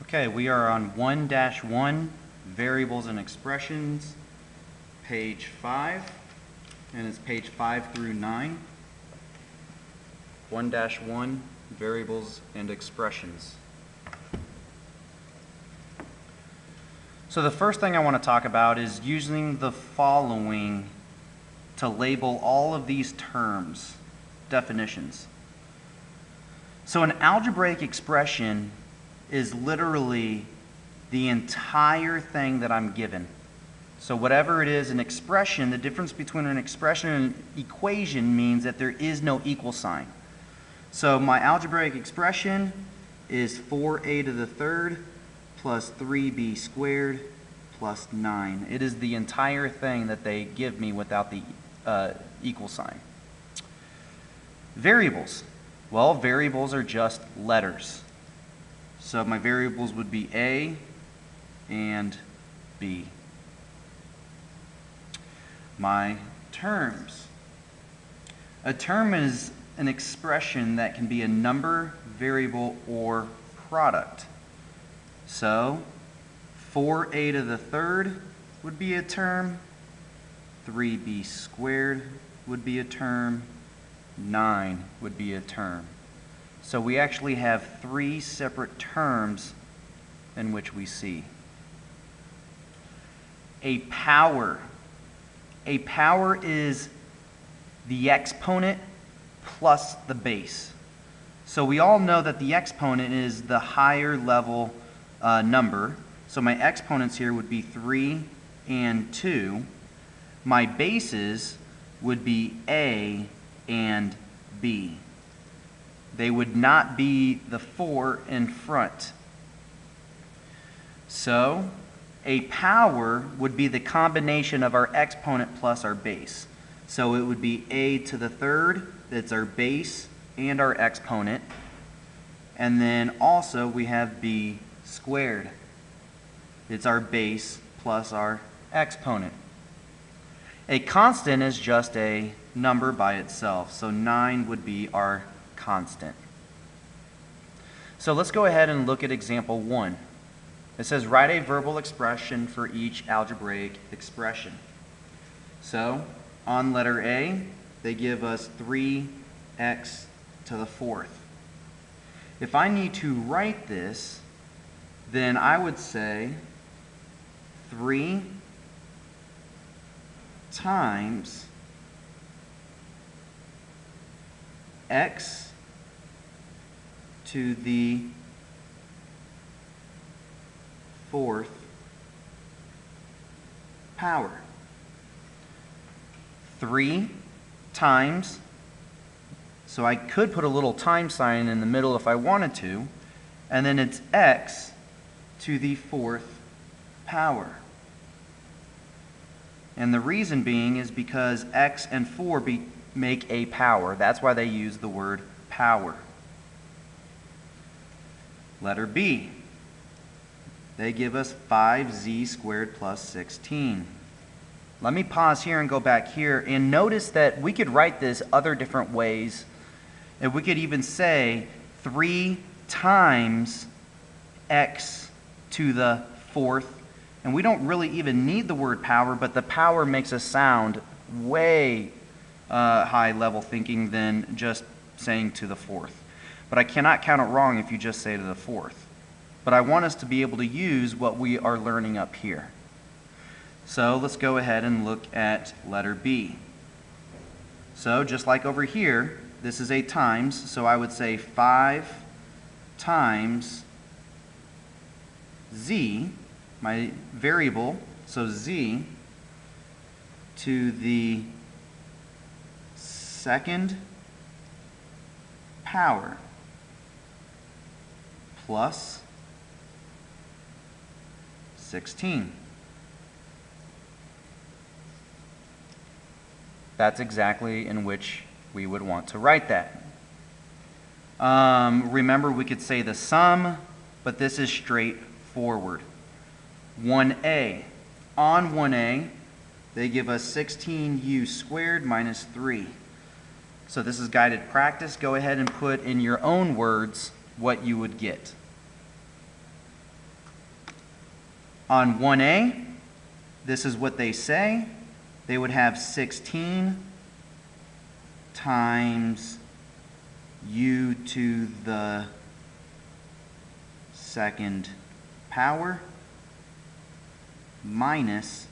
Okay, we are on 1-1, variables and expressions, page 5, and it's page 5 through 9. 1-1, variables and expressions. So the first thing I want to talk about is using the following to label all of these terms, definitions. So an algebraic expression is literally the entire thing that I'm given. So whatever it is, an expression, the difference between an expression and an equation means that there is no equal sign. So my algebraic expression is 4a to the third plus 3b squared plus 9. It is the entire thing that they give me without the equal sign. Variables. Well, variables are just letters. So my variables would be A and B. My terms. A term is an expression that can be a number, variable, or product. So 4a to the third would be a term, 3b squared would be a term, 9 would be a term. So we actually have 3 separate terms in which we see. A power. A power is the exponent plus the base. So we all know that the exponent is the higher level number. So my exponents here would be 3 and 2. My bases would be A and B. They would not be the 4 in front. So a power would be the combination of our exponent plus our base. So it would be a to the third, that's our base and our exponent. And then also we have b squared. It's our base plus our exponent. A constant is just a number by itself. So 9 would be our constant. So let's go ahead and look at example 1. It says write a verbal expression for each algebraic expression. So on letter A, they give us 3x to the fourth. If I need to write this, then I would say 3 times x to the fourth power. 3 times, so I could put a little time sign in the middle if I wanted to, and then it's x to the fourth power. And the reason being is because x and 4 make a power. That's why they use the word power. Letter B. They give us 5z squared plus 16. Let me pause here and go back here and notice that we could write this other different ways. And we could even say 3 times x to the fourth. And we don't really even need the word power, but the power makes us sound way high level thinking than just saying to the fourth. But I cannot count it wrong if you just say to the fourth. But I want us to be able to use what we are learning up here. So let's go ahead and look at letter B. So just like over here, this is a times, so I would say 5 times z, my variable, so z to the second power plus 16. That's exactly in which we would want to write that. Remember, we could say the sum, but this is straightforward. 1a. On 1a, they give us 16u squared minus 3. So this is guided practice. Go ahead and put in your own words what you would get. On 1a, this is what they say. They would have 16 times u to the second power minus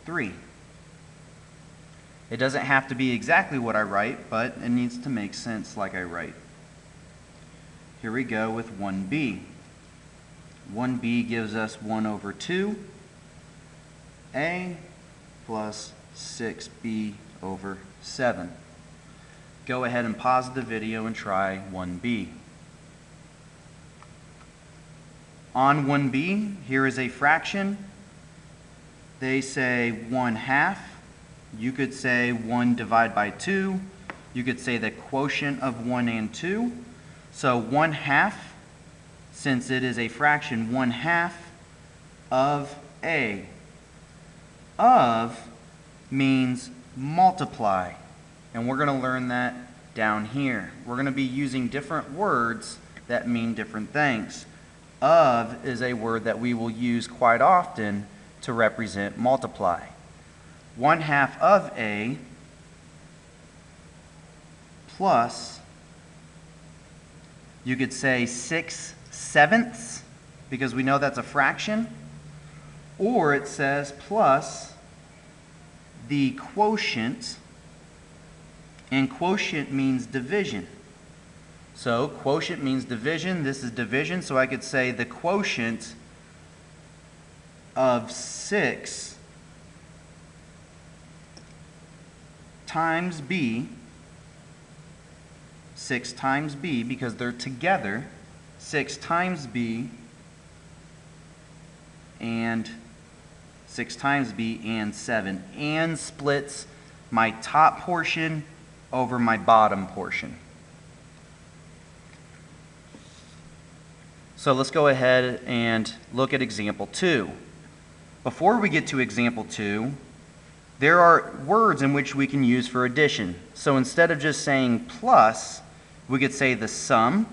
3. It doesn't have to be exactly what I write, but it needs to make sense like I write. Here we go with 1b. 1b gives us 1 over 2a plus 6b over 7. Go ahead and pause the video and try 1b. On 1b, here is a fraction. They say 1/2. You could say 1 divided by 2. You could say the quotient of 1 and 2. So 1/2, since it is a fraction, 1/2 of a. Of means multiply. And we're going to learn that down here. We're going to be using different words that mean different things. Of is a word that we will use quite often to represent multiply. 1/2 of a plus, you could say 6/7, because we know that's a fraction, or it says plus the quotient, and quotient means division. So quotient means division. This is division, so I could say the quotient of 6 times b, 6 times b, because they're together, 6 times b and 6 times b and 7, and splits my top portion over my bottom portion. So let's go ahead and look at example 2. Before we get to example 2, there are words in which we can use for addition. So instead of just saying plus, we could say the sum.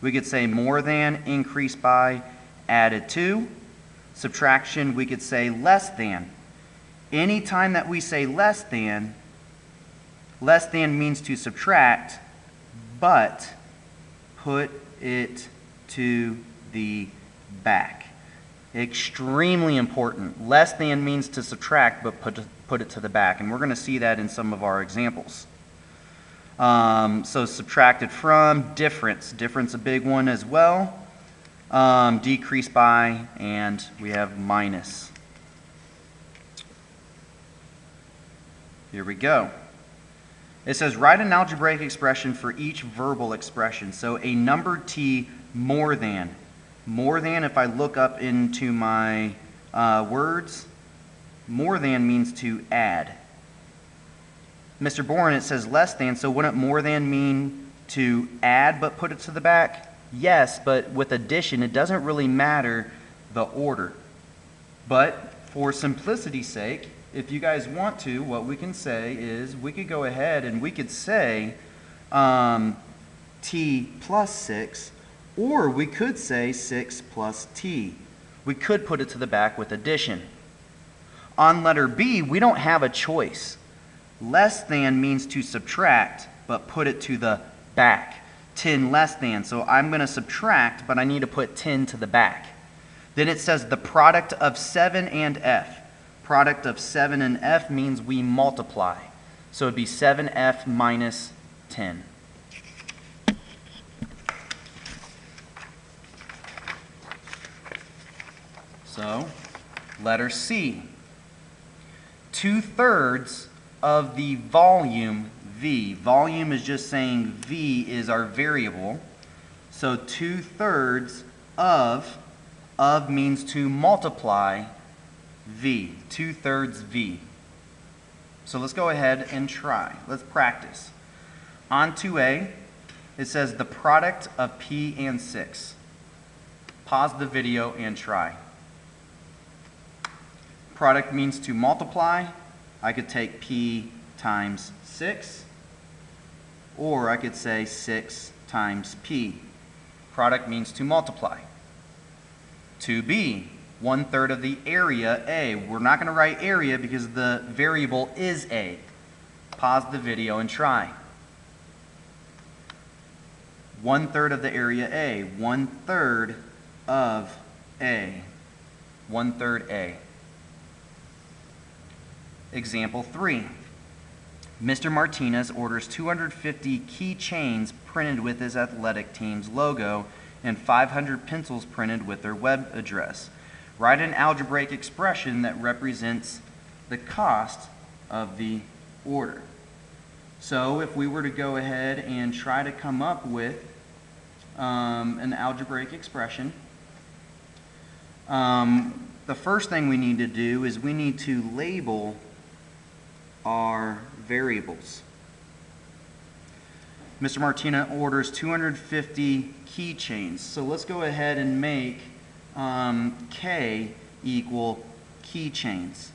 We could say more than, increased by, added to. Subtraction, we could say less than. Anytime that we say less than means to subtract, but put it to the back. Extremely important. Less than means to subtract, but put it to the back. And we're going to see that in some of our examples. So subtracted from, difference. Difference a big one as well. Decreased by, and we have minus. Here we go. It says write an algebraic expression for each verbal expression. So a number t more than. More than, if I look up into my words, more than means to add. Mr. Bourne, it says less than, so wouldn't more than mean to add but put it to the back? Yes, but with addition, it doesn't really matter the order. But for simplicity's sake, if you guys want to, what we can say is we could go ahead and we could say t plus 6, or we could say 6 plus t. We could put it to the back with addition. On letter B, we don't have a choice. Less than means to subtract, but put it to the back. 10 less than, so I'm going to subtract, but I need to put 10 to the back. Then it says the product of 7 and f. Product of 7 and f means we multiply. So it would be 7f minus 10. So, letter C. 2/3 of the volume v. Volume is just saying v is our variable. So 2/3 of means to multiply v. 2/3 v. So let's go ahead and try. Let's practice. On 2a, it says the product of p and 6. Pause the video and try. Product means to multiply. I could take p times 6, or I could say 6 times p. Product means to multiply. 2b, 1/3 of the area A. We're not going to write area because the variable is A. Pause the video and try. 1/3 of the area A. 1/3 of A. 1/3 A. Example 3. Mr. Martinez orders 250 keychains printed with his athletic team's logo and 500 pencils printed with their web address. Write an algebraic expression that represents the cost of the order. So if we were to go ahead and try to come up with an algebraic expression, the first thing we need to do is we need to label our variables. Mr. Martinez orders 250 keychains. So let's go ahead and make K equal keychains.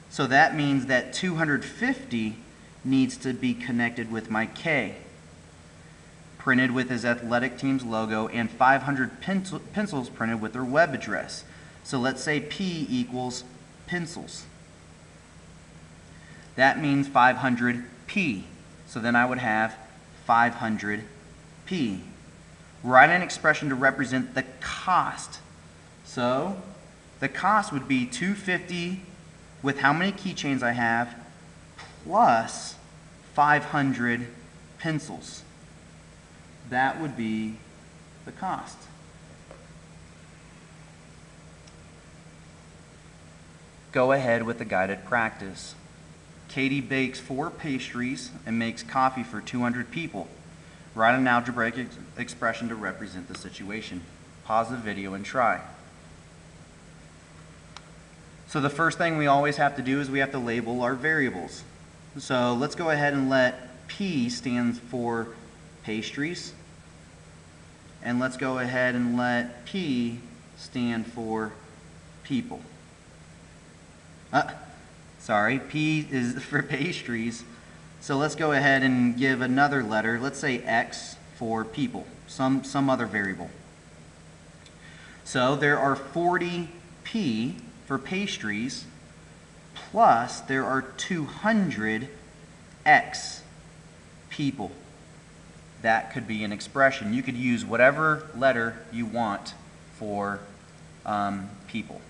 So that means that 250 needs to be connected with my K, printed with his athletic team's logo, and 500 pencils printed with their web address. So let's say P equals pencils. That means 500P. So then I would have 500P. Write an expression to represent the cost. So the cost would be 250 with how many keychains I have plus 500 pencils. That would be the cost. Go ahead with the guided practice. Katie bakes 4 pastries and makes coffee for 200 people. Write an algebraic expression to represent the situation. Pause the video and try. So the first thing we always have to do is we have to label our variables. So let's go ahead and let P stand for pastries. And let's go ahead and let P stand for people. Sorry, P is for pastries. So let's go ahead and give another letter. Let's say X for people, some other variable. So there are 40 P for pastries, plus there are 200 X people. That could be an expression. You could use whatever letter you want for people.